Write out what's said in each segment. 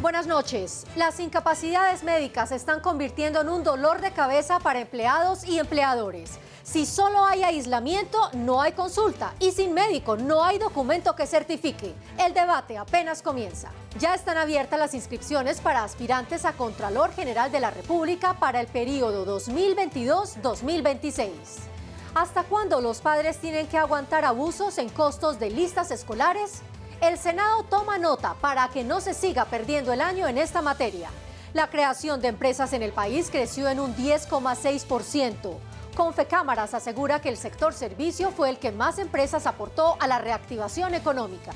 Buenas noches. Las incapacidades médicas se están convirtiendo en un dolor de cabeza para empleados y empleadores. Si solo hay aislamiento, no hay consulta. Y sin médico, no hay documento que certifique. El debate apenas comienza. Ya están abiertas las inscripciones para aspirantes a Contralor General de la República para el periodo 2022-2026. ¿Hasta cuándo los padres tienen que aguantar abusos en costos de listas escolares? El Senado toma nota para que no se siga perdiendo el año en esta materia. La creación de empresas en el país creció en un 10,6%. Confecámaras asegura que el sector servicio fue el que más empresas aportó a la reactivación económica.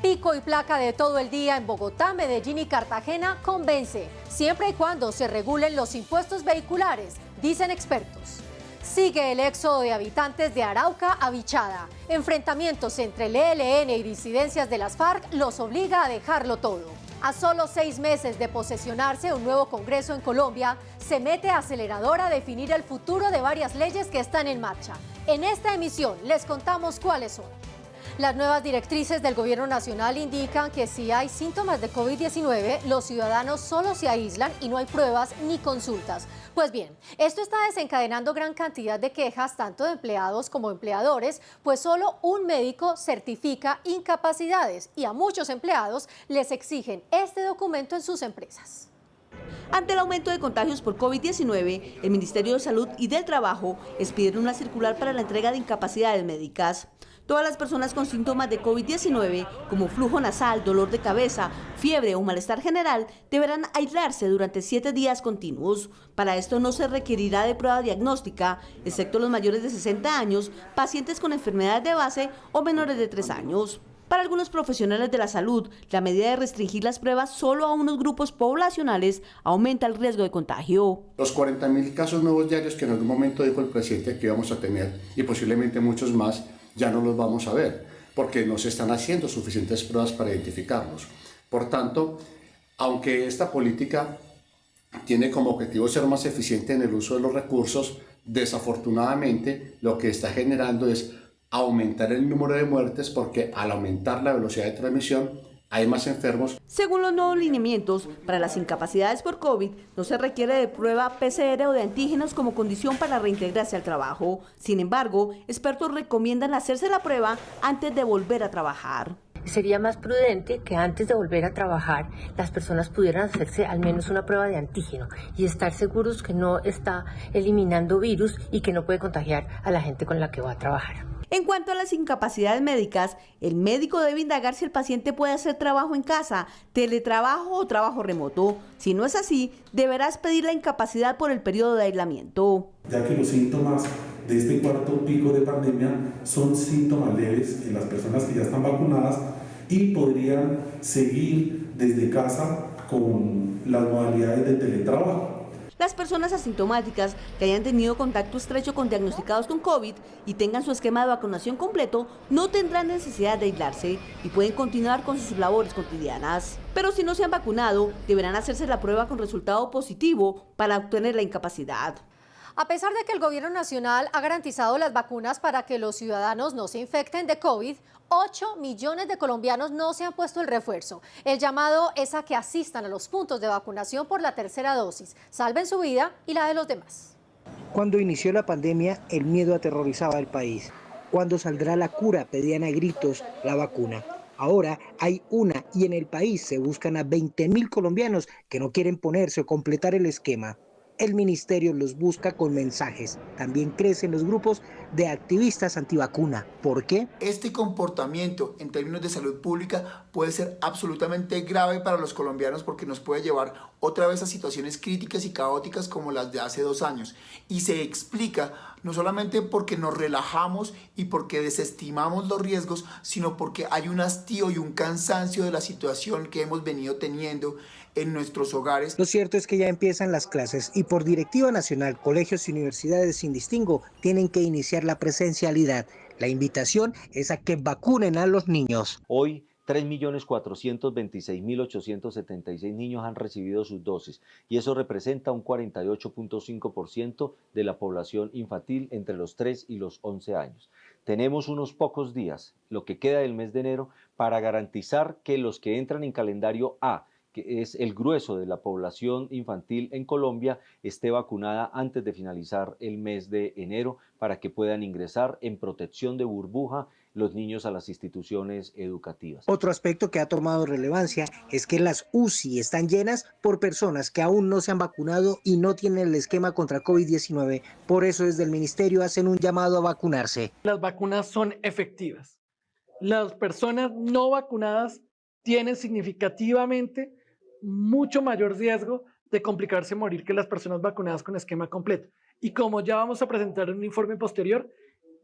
Pico y placa de todo el día en Bogotá, Medellín y Cartagena convence, siempre y cuando se regulen los impuestos vehiculares, dicen expertos. Sigue el éxodo de habitantes de Arauca a Vichada. Enfrentamientos entre el ELN y disidencias de las FARC los obliga a dejarlo todo. A solo 6 meses de posesionarse un nuevo Congreso en Colombia, se mete acelerador a definir el futuro de varias leyes que están en marcha. En esta emisión les contamos cuáles son. Las nuevas directrices del Gobierno Nacional indican que si hay síntomas de COVID-19, los ciudadanos solo se aíslan y no hay pruebas ni consultas. Pues bien, esto está desencadenando gran cantidad de quejas, tanto de empleados como empleadores, pues solo un médico certifica incapacidades y a muchos empleados les exigen este documento en sus empresas. Ante el aumento de contagios por COVID-19, el Ministerio de Salud y del Trabajo expidieron una circular para la entrega de incapacidades médicas. Todas las personas con síntomas de COVID-19, como flujo nasal, dolor de cabeza, fiebre o malestar general, deberán aislarse durante 7 días continuos. Para esto no se requerirá de prueba diagnóstica, excepto los mayores de 60 años, pacientes con enfermedades de base o menores de 3 años. Para algunos profesionales de la salud, la medida de restringir las pruebas solo a unos grupos poblacionales aumenta el riesgo de contagio. Los 40.000 casos nuevos diarios que en algún momento dijo el presidente que íbamos a tener, y posiblemente muchos más, ya no los vamos a ver, porque no se están haciendo suficientes pruebas para identificarlos. Por tanto, aunque esta política tiene como objetivo ser más eficiente en el uso de los recursos, desafortunadamente lo que está generando es aumentar el número de muertes, porque al aumentar la velocidad de transmisión hay más enfermos. Según los nuevos lineamientos, para las incapacidades por COVID no se requiere de prueba PCR o de antígenos como condición para reintegrarse al trabajo. Sin embargo, expertos recomiendan hacerse la prueba antes de volver a trabajar. Sería más prudente que antes de volver a trabajar las personas pudieran hacerse al menos una prueba de antígeno y estar seguros que no está eliminando virus y que no puede contagiar a la gente con la que va a trabajar. En cuanto a las incapacidades médicas, el médico debe indagar si el paciente puede hacer trabajo en casa, teletrabajo o trabajo remoto. Si no es así, deberás pedir la incapacidad por el periodo de aislamiento. Ya que los síntomas de este cuarto pico de pandemia son síntomas leves en las personas que ya están vacunadas y podrían seguir desde casa con las modalidades de teletrabajo. Las personas asintomáticas que hayan tenido contacto estrecho con diagnosticados con COVID y tengan su esquema de vacunación completo no tendrán necesidad de aislarse y pueden continuar con sus labores cotidianas. Pero si no se han vacunado, deberán hacerse la prueba con resultado positivo para obtener la incapacidad. A pesar de que el Gobierno Nacional ha garantizado las vacunas para que los ciudadanos no se infecten de COVID, 8 millones de colombianos no se han puesto el refuerzo. El llamado es a que asistan a los puntos de vacunación por la tercera dosis. Salven su vida y la de los demás. Cuando inició la pandemia, el miedo aterrorizaba al país. ¿Cuándo saldrá la cura?, pedían a gritos la vacuna. Ahora hay una y en el país se buscan a 20.000 colombianos que no quieren ponerse o completar el esquema. El ministerio los busca con mensajes. También crecen los grupos de activistas antivacuna. ¿Por qué? Este comportamiento en términos de salud pública puede ser absolutamente grave para los colombianos porque nos puede llevar otra vez a situaciones críticas y caóticas como las de hace 2 años. Y se explica no solamente porque nos relajamos y porque desestimamos los riesgos, sino porque hay un hastío y un cansancio de la situación que hemos venido teniendo en nuestros hogares. Lo cierto es que ya empiezan las clases y por directiva nacional, colegios y universidades sin distingo tienen que iniciar la presencialidad. La invitación es a que vacunen a los niños. Hoy 3.426.876 niños han recibido sus dosis y eso representa un 48.5% de la población infantil entre los 3 y los 11 años. Tenemos unos pocos días, lo que queda del mes de enero, para garantizar que los que entran en calendario A, que es el grueso de la población infantil en Colombia, esté vacunada antes de finalizar el mes de enero para que puedan ingresar en protección de burbuja los niños a las instituciones educativas. Otro aspecto que ha tomado relevancia es que las UCI están llenas por personas que aún no se han vacunado y no tienen el esquema contra COVID-19. Por eso desde el ministerio hacen un llamado a vacunarse. Las vacunas son efectivas. Las personas no vacunadas tienen significativamente mucho mayor riesgo de complicarse y morir que las personas vacunadas con esquema completo. Y como ya vamos a presentar en un informe posterior,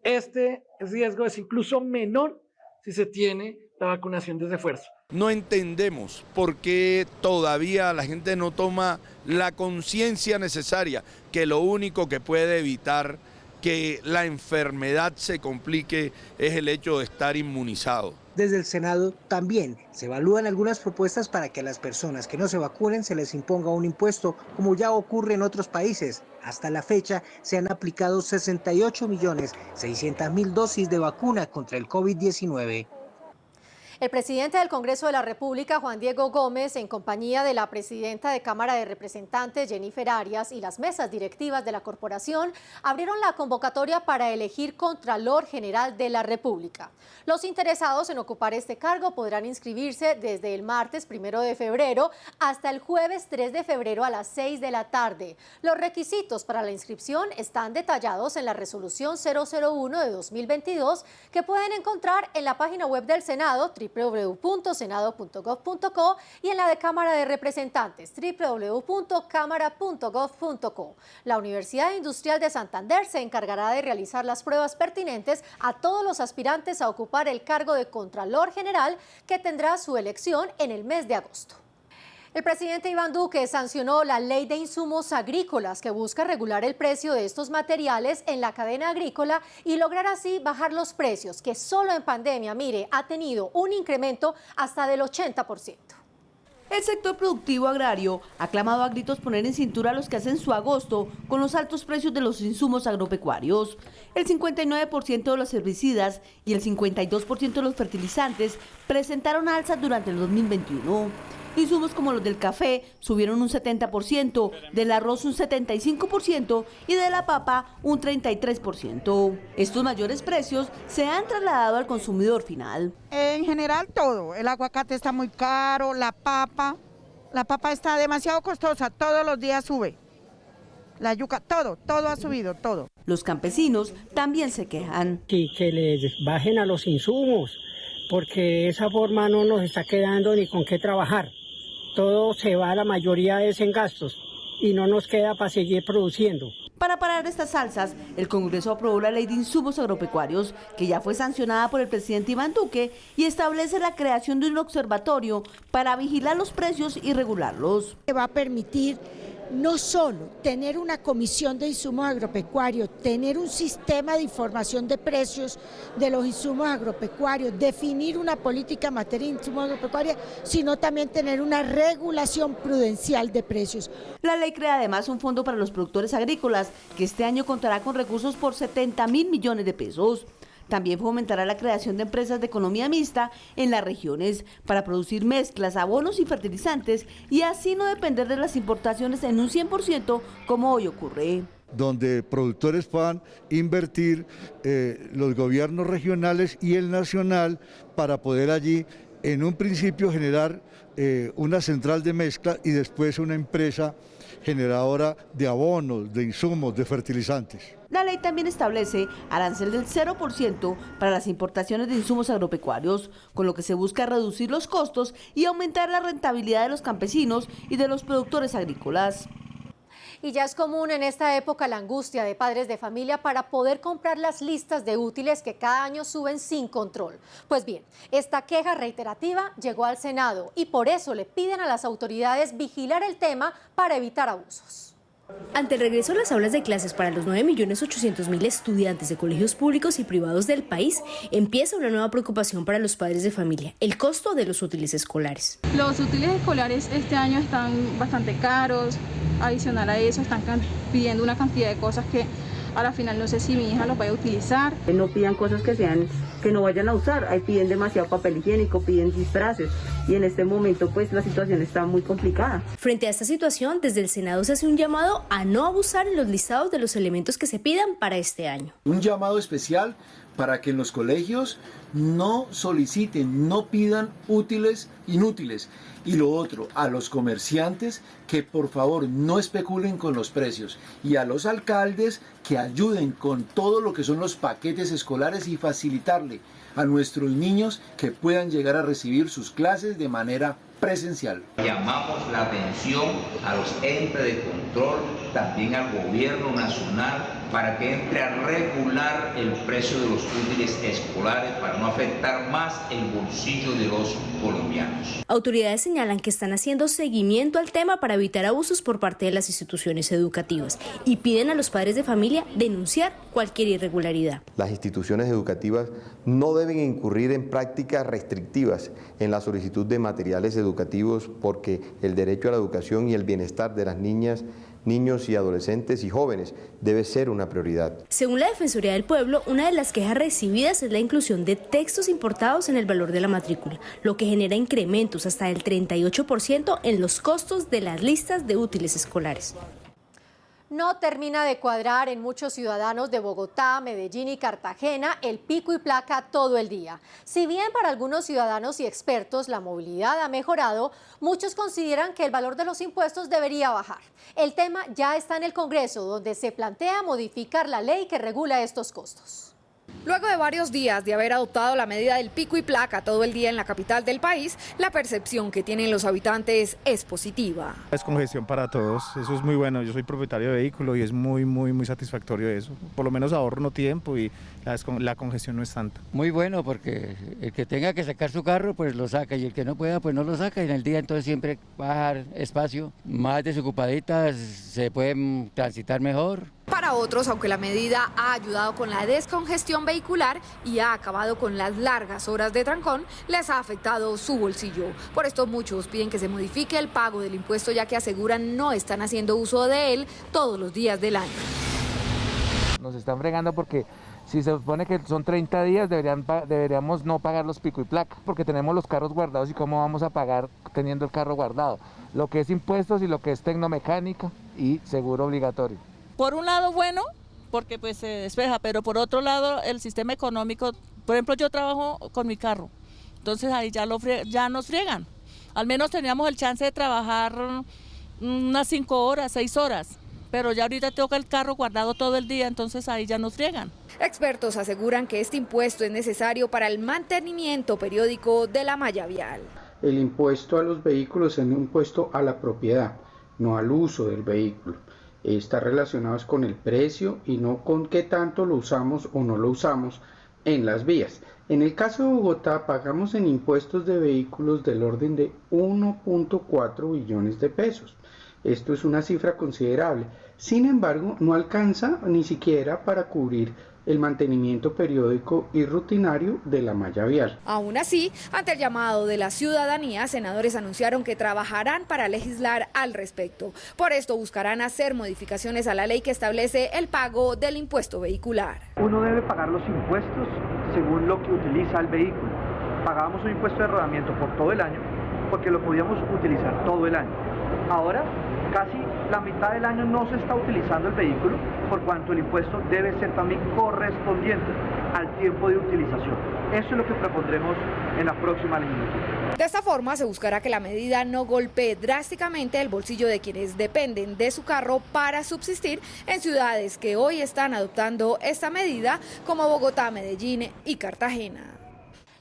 este riesgo es incluso menor si se tiene la vacunación de refuerzo. No entendemos por qué todavía la gente no toma la conciencia necesaria, que lo único que puede evitar que la enfermedad se complique es el hecho de estar inmunizado. Desde el Senado también se evalúan algunas propuestas para que a las personas que no se vacunen se les imponga un impuesto, como ya ocurre en otros países. Hasta la fecha se han aplicado 68.600.000 dosis de vacuna contra el COVID-19. El presidente del Congreso de la República, Juan Diego Gómez, en compañía de la presidenta de Cámara de Representantes, Jennifer Arias, y las mesas directivas de la corporación, abrieron la convocatoria para elegir Contralor General de la República. Los interesados en ocupar este cargo podrán inscribirse desde el martes 1 de febrero hasta el jueves 3 de febrero a las 6 de la tarde. Los requisitos para la inscripción están detallados en la resolución 001 de 2022 que pueden encontrar en la página web del Senado, www.senado.gov.co, y en la de Cámara de Representantes, www.cámara.gov.co. La Universidad Industrial de Santander se encargará de realizar las pruebas pertinentes a todos los aspirantes a ocupar el cargo de Contralor General, que tendrá su elección en el mes de agosto. El presidente Iván Duque sancionó la Ley de Insumos Agrícolas, que busca regular el precio de estos materiales en la cadena agrícola y lograr así bajar los precios, que solo en pandemia, mire, ha tenido un incremento hasta del 80%. El sector productivo agrario ha clamado a gritos poner en cintura a los que hacen su agosto con los altos precios de los insumos agropecuarios. El 59% de los herbicidas y el 52% de los fertilizantes presentaron alzas durante el 2021. Insumos como los del café subieron un 70%, del arroz un 75% y de la papa un 33%. Estos mayores precios se han trasladado al consumidor final. En general todo, el aguacate está muy caro, la papa está demasiado costosa, todos los días sube. La yuca, todo ha subido, todo. Los campesinos también se quejan. Y que les bajen a los insumos, porque de esa forma no nos está quedando ni con qué trabajar. Todo se va, la mayoría es en gastos y no nos queda para seguir produciendo. Para parar estas alzas, el Congreso aprobó la Ley de Insumos Agropecuarios, que ya fue sancionada por el presidente Iván Duque, y establece la creación de un observatorio para vigilar los precios y regularlos. Va a permitir no solo tener una comisión de insumos agropecuarios, tener un sistema de información de precios de los insumos agropecuarios, definir una política en materia de insumos agropecuarios, sino también tener una regulación prudencial de precios. La ley crea además un fondo para los productores agrícolas, que este año contará con recursos por 70.000 millones de pesos. También fomentará la creación de empresas de economía mixta en las regiones para producir mezclas, abonos y fertilizantes y así no depender de las importaciones en un 100% como hoy ocurre. Donde productores puedan invertir los gobiernos regionales y el nacional para poder allí en un principio generar una central de mezcla y después una empresa generadora de abonos, de insumos, de fertilizantes. La ley también establece arancel del 0% para las importaciones de insumos agropecuarios, con lo que se busca reducir los costos y aumentar la rentabilidad de los campesinos y de los productores agrícolas. Y ya es común en esta época la angustia de padres de familia para poder comprar las listas de útiles que cada año suben sin control. Pues bien, esta queja reiterativa llegó al Senado y por eso le piden a las autoridades vigilar el tema para evitar abusos. Ante el regreso a las aulas de clases para los 9.800.000 estudiantes de colegios públicos y privados del país, empieza una nueva preocupación para los padres de familia: el costo de los útiles escolares. Los útiles escolares este año están bastante caros. Adicional a eso, están pidiendo una cantidad de cosas que a la final no sé si mi hija los vaya a utilizar. No pidan cosas que no vayan a usar, ahí piden demasiado papel higiénico, piden disfraces y en este momento pues la situación está muy complicada. Frente a esta situación, desde el Senado se hace un llamado a no abusar en los listados de los elementos que se pidan para este año. Un llamado especial para que en los colegios no soliciten, no pidan útiles inútiles. Y lo otro, a los comerciantes que por favor no especulen con los precios y a los alcaldes que ayuden con todo lo que son los paquetes escolares y facilitarle a nuestros niños que puedan llegar a recibir sus clases de manera presencial. Llamamos la atención a los entes de control, también al gobierno nacional, para que entre a regular el precio de los útiles escolares para no afectar más el bolsillo de los colombianos. Autoridades señalan que están haciendo seguimiento al tema para evitar abusos por parte de las instituciones educativas y piden a los padres de familia denunciar cualquier irregularidad. Las instituciones educativas no deben incurrir en prácticas restrictivas en la solicitud de materiales educativos porque el derecho a la educación y el bienestar de las niñas, niños y adolescentes y jóvenes debe ser una prioridad. Según la Defensoría del Pueblo, una de las quejas recibidas es la inclusión de textos importados en el valor de la matrícula, lo que genera incrementos hasta el 38% en los costos de las listas de útiles escolares. No termina de cuadrar en muchos ciudadanos de Bogotá, Medellín y Cartagena el pico y placa todo el día. Si bien para algunos ciudadanos y expertos la movilidad ha mejorado, muchos consideran que el valor de los impuestos debería bajar. El tema ya está en el Congreso, donde se plantea modificar la ley que regula estos costos. Luego de varios días de haber adoptado la medida del pico y placa todo el día en la capital del país, la percepción que tienen los habitantes es positiva. Es congestión para todos, eso es muy bueno. Yo soy propietario de vehículo y es muy satisfactorio eso. Por lo menos ahorro tiempo y la congestión no es tanta. Muy bueno porque el que tenga que sacar su carro pues lo saca y el que no pueda pues no lo saca y en el día entonces siempre va a dejar espacio, más desocupaditas, se pueden transitar mejor. Para otros, aunque la medida ha ayudado con la descongestión vehicular y ha acabado con las largas horas de trancón, les ha afectado su bolsillo. Por esto muchos piden que se modifique el pago del impuesto, ya que aseguran no están haciendo uso de él todos los días del año. Nos están fregando porque si se supone que son 30 días deberíamos no pagar los pico y placa, porque tenemos los carros guardados y cómo vamos a pagar teniendo el carro guardado. Lo que es impuestos y lo que es tecnomecánica y seguro obligatorio. Por un lado bueno, porque pues se despeja, pero por otro lado el sistema económico, por ejemplo yo trabajo con mi carro, entonces ahí ya nos friegan. Al menos teníamos el chance de trabajar unas 5 horas, 6 horas, pero ya ahorita tengo el carro guardado todo el día, entonces ahí ya nos friegan. Expertos aseguran que este impuesto es necesario para el mantenimiento periódico de la malla vial. El impuesto a los vehículos es un impuesto a la propiedad, no al uso del vehículo. Está relacionado con el precio y no con qué tanto lo usamos o no lo usamos en las vías. En el caso de Bogotá pagamos en impuestos de vehículos del orden de 1.4 billones de pesos. Esto es una cifra considerable. Sin embargo, no alcanza ni siquiera para cubrir el mantenimiento periódico y rutinario de la malla vial. Aún así, ante el llamado de la ciudadanía, senadores anunciaron que trabajarán para legislar al respecto. Por esto buscarán hacer modificaciones a la ley que establece el pago del impuesto vehicular. Uno debe pagar los impuestos según lo que utiliza el vehículo. Pagábamos un impuesto de rodamiento por todo el año porque lo podíamos utilizar todo el año. Ahora, casi la mitad del año no se está utilizando el vehículo, por cuanto el impuesto debe ser también correspondiente al tiempo de utilización. Eso es lo que propondremos en la próxima legislatura. De esta forma se buscará que la medida no golpee drásticamente el bolsillo de quienes dependen de su carro para subsistir en ciudades que hoy están adoptando esta medida, como Bogotá, Medellín y Cartagena.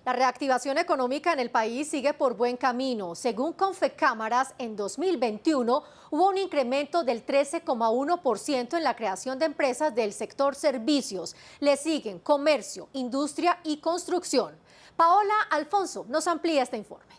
La reactivación económica en el país sigue por buen camino. Según Confecámaras, en 2021 hubo un incremento del 13,1% en la creación de empresas del sector servicios. Le siguen comercio, industria y construcción. Paola Alfonso nos amplía este informe.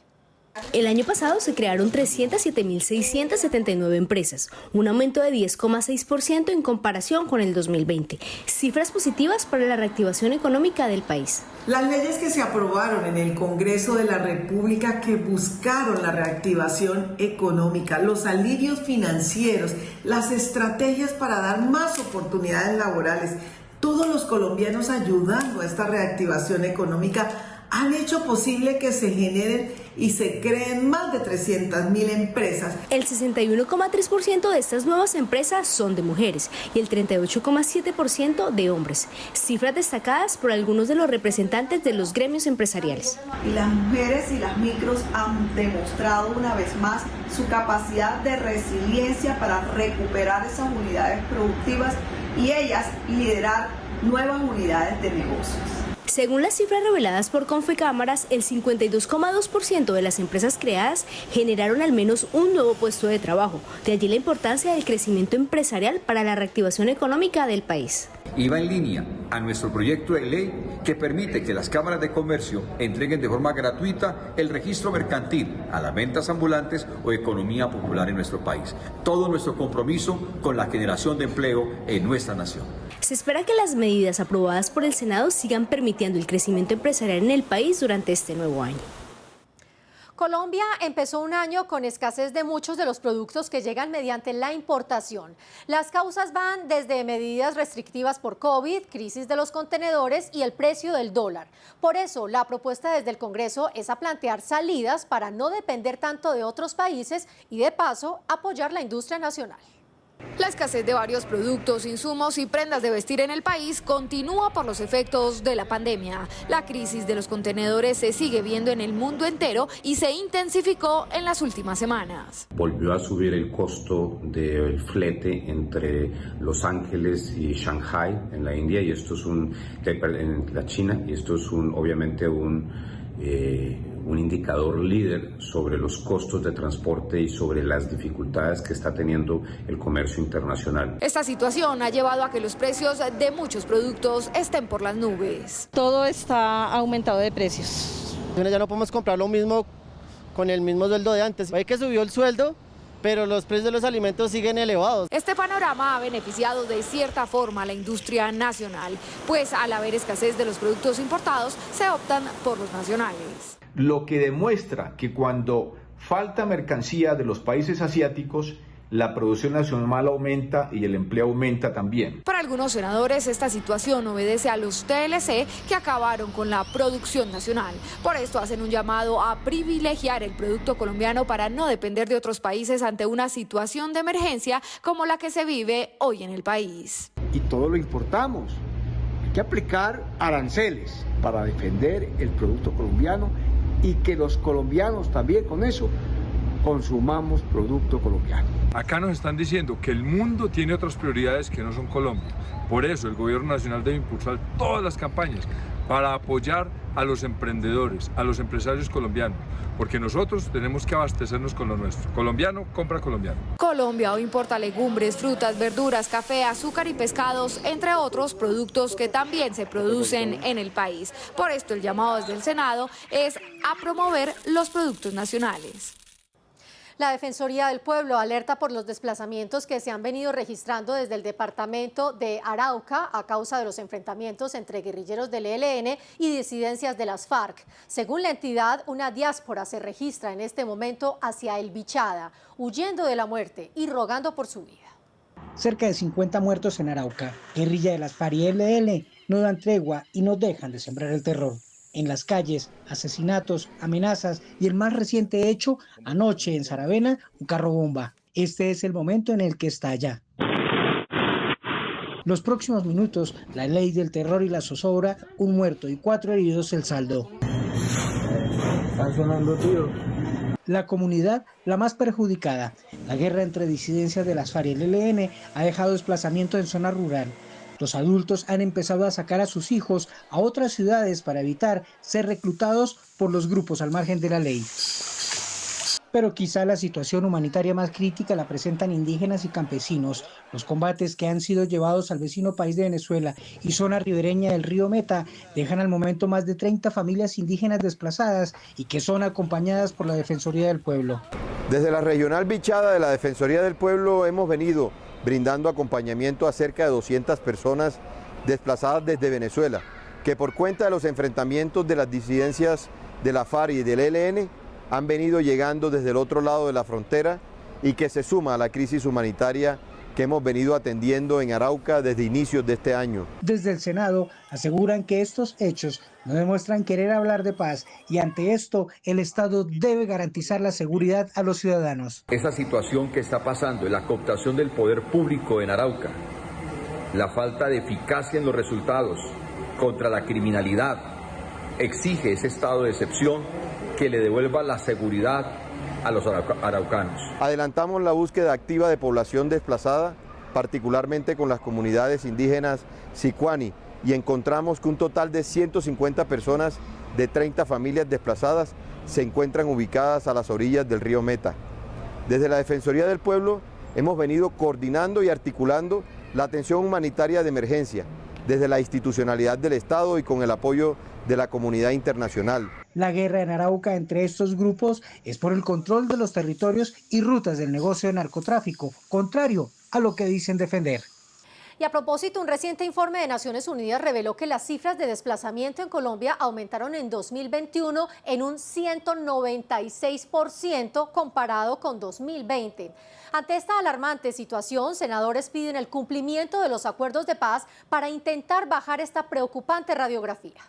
El año pasado se crearon 307.679 empresas, un aumento de 10,6% en comparación con el 2020. Cifras positivas para la reactivación económica del país. Las leyes que se aprobaron en el Congreso de la República que buscaron la reactivación económica, los alivios financieros, las estrategias para dar más oportunidades laborales, todos los colombianos ayudando a esta reactivación económica han hecho posible que se generen y se creen más de 300.000 empresas. El 61,3% de estas nuevas empresas son de mujeres y el 38,7% de hombres. Cifras destacadas por algunos de los representantes de los gremios empresariales. Y las mujeres y las micros han demostrado una vez más su capacidad de resiliencia para recuperar esas unidades productivas y ellas liderar nuevas unidades de negocios. Según las cifras reveladas por Confecámaras, el 52,2% de las empresas creadas generaron al menos un nuevo puesto de trabajo. De allí la importancia del crecimiento empresarial para la reactivación económica del país. Y va en línea a nuestro proyecto de ley que permite que las cámaras de comercio entreguen de forma gratuita el registro mercantil a las ventas ambulantes o economía popular en nuestro país. Todo nuestro compromiso con la generación de empleo en nuestra nación. Se espera que las medidas aprobadas por el Senado sigan permitiendo el crecimiento empresarial en el país durante este nuevo año. Colombia empezó un año con escasez de muchos de los productos que llegan mediante la importación. Las causas van desde medidas restrictivas por COVID, crisis de los contenedores y el precio del dólar. Por eso, la propuesta desde el Congreso es a plantear salidas para no depender tanto de otros países y, de paso, apoyar la industria nacional. La escasez de varios productos, insumos y prendas de vestir en el país continúa por los efectos de la pandemia. La crisis de los contenedores se sigue viendo en el mundo entero y se intensificó en las últimas semanas. Volvió a subir el costo del flete entre Los Ángeles y Shanghai en la India, y esto es en la China, y esto es obviamente un indicador líder sobre los costos de transporte y sobre las dificultades que está teniendo el comercio internacional. Esta situación ha llevado a que los precios de muchos productos estén por las nubes. Todo está aumentado de precios. Ya no podemos comprar lo mismo con el mismo sueldo de antes. Hay que subió el sueldo, pero los precios de los alimentos siguen elevados. Este panorama ha beneficiado de cierta forma a la industria nacional, pues al haber escasez de los productos importados, se optan por los nacionales. Lo que demuestra que cuando falta mercancía de los países asiáticos, la producción nacional aumenta y el empleo aumenta también. Para algunos senadores, esta situación obedece a los TLC que acabaron con la producción nacional. Por esto hacen un llamado a privilegiar el producto colombiano para no depender de otros países ante una situación de emergencia como la que se vive hoy en el país. Y todo lo importamos. Hay que aplicar aranceles para defender el producto colombiano y que los colombianos también con eso consumamos producto colombiano. Acá nos están diciendo que el mundo tiene otras prioridades que no son Colombia. Por eso el gobierno nacional debe impulsar todas las campañas para apoyar a los emprendedores, a los empresarios colombianos, porque nosotros tenemos que abastecernos con lo nuestro. Colombiano compra colombiano. Colombia hoy importa legumbres, frutas, verduras, café, azúcar y pescados, entre otros productos que también se producen en el país. Por esto el llamado desde el Senado es a promover los productos nacionales. La Defensoría del Pueblo alerta por los desplazamientos que se han venido registrando desde el departamento de Arauca a causa de los enfrentamientos entre guerrilleros del ELN y disidencias de las FARC. Según la entidad, una diáspora se registra en este momento hacia El Bichada, huyendo de la muerte y rogando por su vida. Cerca de 50 muertos en Arauca. Guerrilla de las FARC y ELN no dan tregua y no dejan de sembrar el terror. En las calles, asesinatos, amenazas y el más reciente hecho, anoche en Saravena, un carro bomba. Este es el momento en el que estalla. Los próximos minutos, la ley del terror y la zozobra, un muerto y 4 heridos el saldo. Están sonando tiros. La comunidad, la más perjudicada. La guerra entre disidencias de las FARC y el ELN ha dejado desplazamiento en zona rural. Los adultos han empezado a sacar a sus hijos a otras ciudades para evitar ser reclutados por los grupos al margen de la ley. Pero quizá la situación humanitaria más crítica la presentan indígenas y campesinos. Los combates que han sido llevados al vecino país de Venezuela y zona ribereña del río Meta dejan al momento más de 30 familias indígenas desplazadas y que son acompañadas por la Defensoría del Pueblo. Desde la Regional Bichada de la Defensoría del Pueblo hemos venido brindando acompañamiento a cerca de 200 personas desplazadas desde Venezuela, que por cuenta de los enfrentamientos de las disidencias de la FARC y del ELN han venido llegando desde el otro lado de la frontera y que se suma a la crisis humanitaria que hemos venido atendiendo en Arauca desde inicios de este año. Desde el Senado aseguran que estos hechos no demuestran querer hablar de paz y ante esto el Estado debe garantizar la seguridad a los ciudadanos. Esa situación que está pasando, la cooptación del poder público en Arauca, la falta de eficacia en los resultados contra la criminalidad, exige ese estado de excepción que le devuelva la seguridad a los araucanos. Adelantamos la búsqueda activa de población desplazada, particularmente con las comunidades indígenas Sicuani, y encontramos que un total de 150 personas de 30 familias desplazadas se encuentran ubicadas a las orillas del río Meta. Desde la Defensoría del Pueblo hemos venido coordinando y articulando la atención humanitaria de emergencia, desde la institucionalidad del Estado y con el apoyo de la comunidad internacional. La guerra en Arauca entre estos grupos es por el control de los territorios y rutas del negocio de narcotráfico, contrario a lo que dicen defender. Y a propósito, un reciente informe de Naciones Unidas reveló que las cifras de desplazamiento en Colombia aumentaron en 2021 en un 196% comparado con 2020. Ante esta alarmante situación, senadores piden el cumplimiento de los acuerdos de paz para intentar bajar esta preocupante radiografía.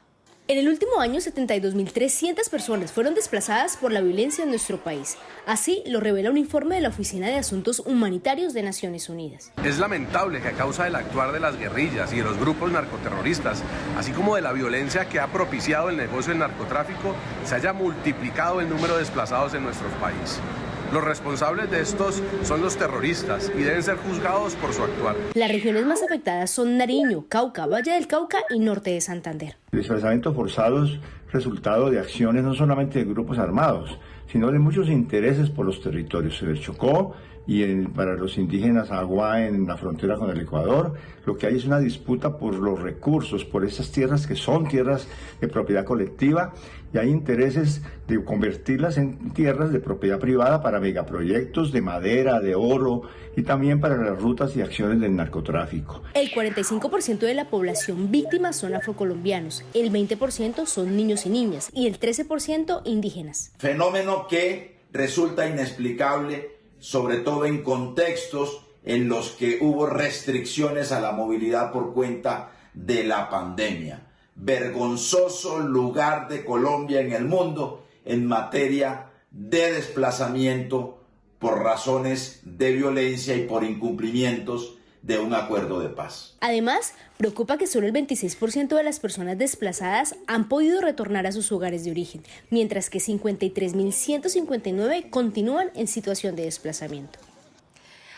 En el último año, 72.300 personas fueron desplazadas por la violencia en nuestro país. Así lo revela un informe de la Oficina de Asuntos Humanitarios de Naciones Unidas. Es lamentable que a causa del actuar de las guerrillas y de los grupos narcoterroristas, así como de la violencia que ha propiciado el negocio del narcotráfico, se haya multiplicado el número de desplazados en nuestro país. Los responsables de estos son los terroristas y deben ser juzgados por su actuar. Las regiones más afectadas son Nariño, Cauca, Valle del Cauca y Norte de Santander. El desplazamiento forzado es resultado de acciones no solamente de grupos armados, sino de muchos intereses por los territorios. En el Chocó y para los indígenas Agua en la frontera con el Ecuador, lo que hay es una disputa por los recursos, por esas tierras que son tierras de propiedad colectiva, y hay intereses de convertirlas en tierras de propiedad privada para megaproyectos de madera, de oro y también para las rutas y acciones del narcotráfico. El 45% de la población víctima son afrocolombianos, el 20% son niños y niñas y el 13% indígenas. Fenómeno que resulta inexplicable, sobre todo en contextos en los que hubo restricciones a la movilidad por cuenta de la pandemia. Vergonzoso lugar de Colombia en el mundo en materia de desplazamiento por razones de violencia y por incumplimientos de un acuerdo de paz. Además, preocupa que solo el 26% de las personas desplazadas han podido retornar a sus hogares de origen, mientras que 53.159 continúan en situación de desplazamiento.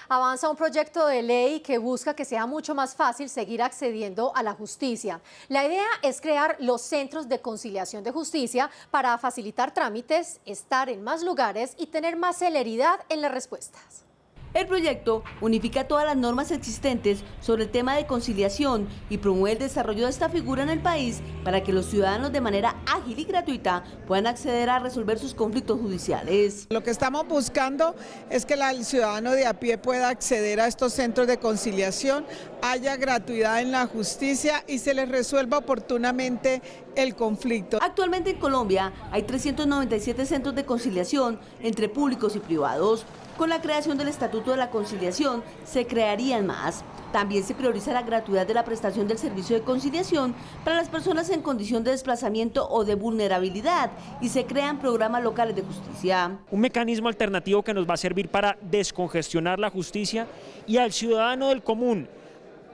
Avanza un proyecto de ley que busca que sea mucho más fácil seguir accediendo a la justicia. La idea es crear los centros de conciliación de justicia para facilitar trámites, estar en más lugares y tener más celeridad en las respuestas. El proyecto unifica todas las normas existentes sobre el tema de conciliación y promueve el desarrollo de esta figura en el país para que los ciudadanos de manera ágil y gratuita puedan acceder a resolver sus conflictos judiciales. Lo que estamos buscando es que el ciudadano de a pie pueda acceder a estos centros de conciliación, haya gratuidad en la justicia y se les resuelva oportunamente el conflicto. Actualmente en Colombia hay 397 centros de conciliación entre públicos y privados. Con la creación del Estatuto de la Conciliación se crearían más. También se prioriza la gratuidad de la prestación del servicio de conciliación para las personas en condición de desplazamiento o de vulnerabilidad y se crean programas locales de justicia. Un mecanismo alternativo que nos va a servir para descongestionar la justicia y al ciudadano del común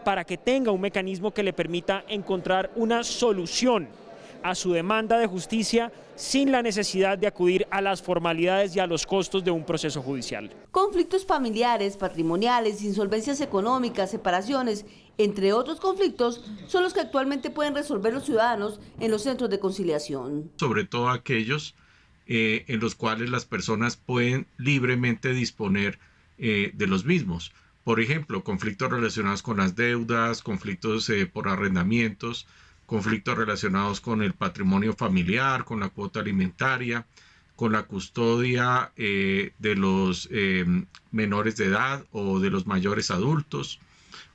para que tenga un mecanismo que le permita encontrar una solución a su demanda de justicia sin la necesidad de acudir a las formalidades y a los costos de un proceso judicial. Conflictos familiares, patrimoniales, insolvencias económicas, separaciones, entre otros conflictos, son los que actualmente pueden resolver los ciudadanos en los centros de conciliación. Sobre todo aquellos en los cuales las personas pueden libremente disponer de los mismos. Por ejemplo, conflictos relacionados con las deudas, conflictos por arrendamientos, conflictos relacionados con el patrimonio familiar, con la cuota alimentaria, con la custodia de los menores de edad o de los mayores adultos,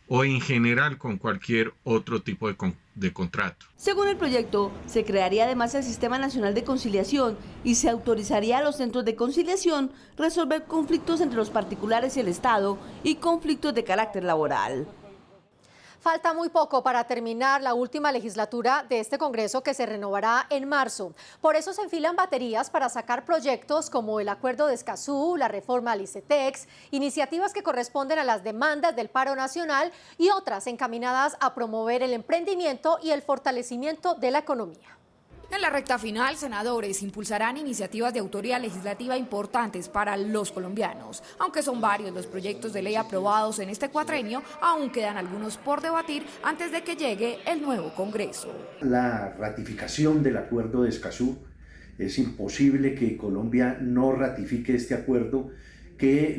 o en general con cualquier otro tipo de contrato. Según el proyecto, se crearía además el Sistema Nacional de Conciliación y se autorizaría a los centros de conciliación resolver conflictos entre los particulares y el Estado y conflictos de carácter laboral. Falta muy poco para terminar la última legislatura de este Congreso, que se renovará en marzo. Por eso se enfilan baterías para sacar proyectos como el Acuerdo de Escazú, la reforma al ICETEX, iniciativas que corresponden a las demandas del paro nacional y otras encaminadas a promover el emprendimiento y el fortalecimiento de la economía. En la recta final, senadores impulsarán iniciativas de autoría legislativa importantes para los colombianos. Aunque son varios los proyectos de ley aprobados en este cuatrenio, aún quedan algunos por debatir antes de que llegue el nuevo Congreso. La ratificación del Acuerdo de Escazú, es imposible que Colombia no ratifique este acuerdo que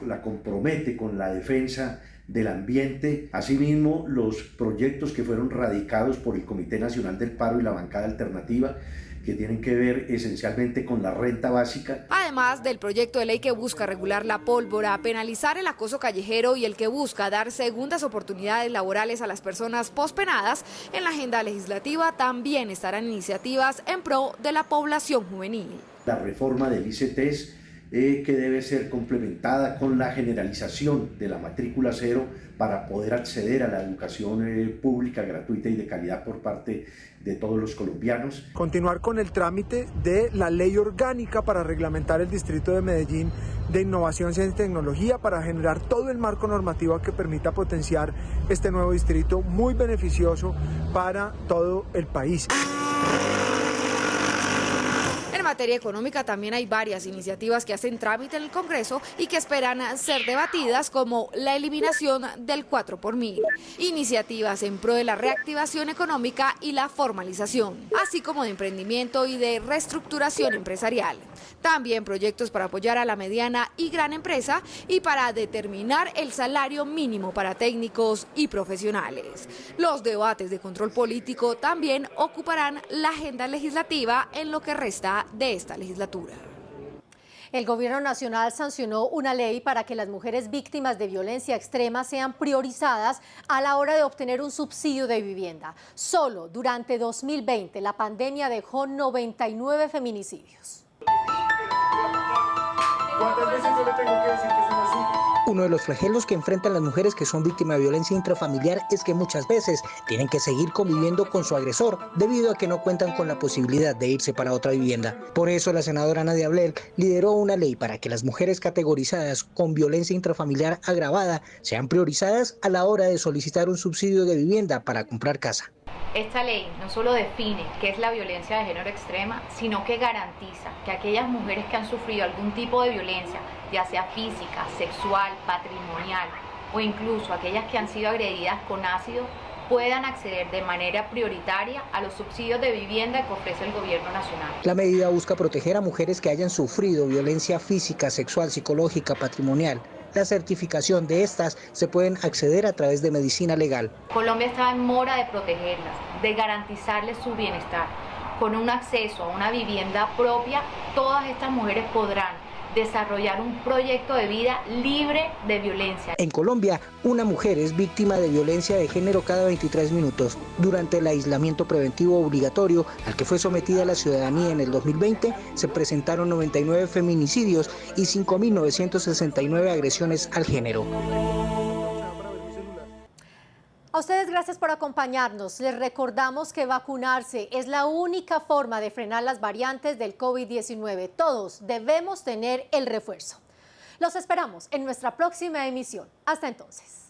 la compromete con la defensa del ambiente. Asimismo, los proyectos que fueron radicados por el Comité Nacional del Paro y la bancada alternativa, que tienen que ver esencialmente con la renta básica. Además del proyecto de ley que busca regular la pólvora, penalizar el acoso callejero y el que busca dar segundas oportunidades laborales a las personas pospenadas, en la agenda legislativa también estarán iniciativas en pro de la población juvenil. La reforma del ICETEX, que debe ser complementada con la generalización de la matrícula cero para poder acceder a la educación pública, gratuita y de calidad por parte de todos los colombianos. Continuar con el trámite de la ley orgánica para reglamentar el distrito de Medellín de innovación, ciencia y tecnología, para generar todo el marco normativo que permita potenciar este nuevo distrito muy beneficioso para todo el país. En materia económica también hay varias iniciativas que hacen trámite en el Congreso y que esperan ser debatidas, como la eliminación del 4 por mil, iniciativas en pro de la reactivación económica y la formalización, así como de emprendimiento y de reestructuración empresarial. También proyectos para apoyar a la mediana y gran empresa y para determinar el salario mínimo para técnicos y profesionales. Los debates de control político también ocuparán la agenda legislativa en lo que resta de esta legislatura. El Gobierno Nacional sancionó una ley para que las mujeres víctimas de violencia extrema sean priorizadas a la hora de obtener un subsidio de vivienda. Solo durante 2020 la pandemia dejó 99 feminicidios. ¿Cuántas veces yo le tengo que decir que eso no es suyo? Uno de los flagelos que enfrentan las mujeres que son víctimas de violencia intrafamiliar es que muchas veces tienen que seguir conviviendo con su agresor debido a que no cuentan con la posibilidad de irse para otra vivienda. Por eso la senadora Nadia Ablel lideró una ley para que las mujeres categorizadas con violencia intrafamiliar agravada sean priorizadas a la hora de solicitar un subsidio de vivienda para comprar casa. Esta ley no solo define qué es la violencia de género extrema, sino que garantiza que aquellas mujeres que han sufrido algún tipo de violencia, ya sea física, sexual, patrimonial o incluso aquellas que han sido agredidas con ácido, puedan acceder de manera prioritaria a los subsidios de vivienda que ofrece el Gobierno Nacional. La medida busca proteger a mujeres que hayan sufrido violencia física, sexual, psicológica, patrimonial. La certificación de estas se pueden acceder a través de medicina legal. Colombia está en mora de protegerlas, de garantizarles su bienestar. Con un acceso a una vivienda propia, todas estas mujeres podrán desarrollar un proyecto de vida libre de violencia. En Colombia, una mujer es víctima de violencia de género cada 23 minutos. Durante el aislamiento preventivo obligatorio al que fue sometida la ciudadanía en el 2020, se presentaron 99 feminicidios y 5.969 agresiones al género. A ustedes gracias por acompañarnos. Les recordamos que vacunarse es la única forma de frenar las variantes del COVID-19. Todos debemos tener el refuerzo. Los esperamos en nuestra próxima emisión. Hasta entonces.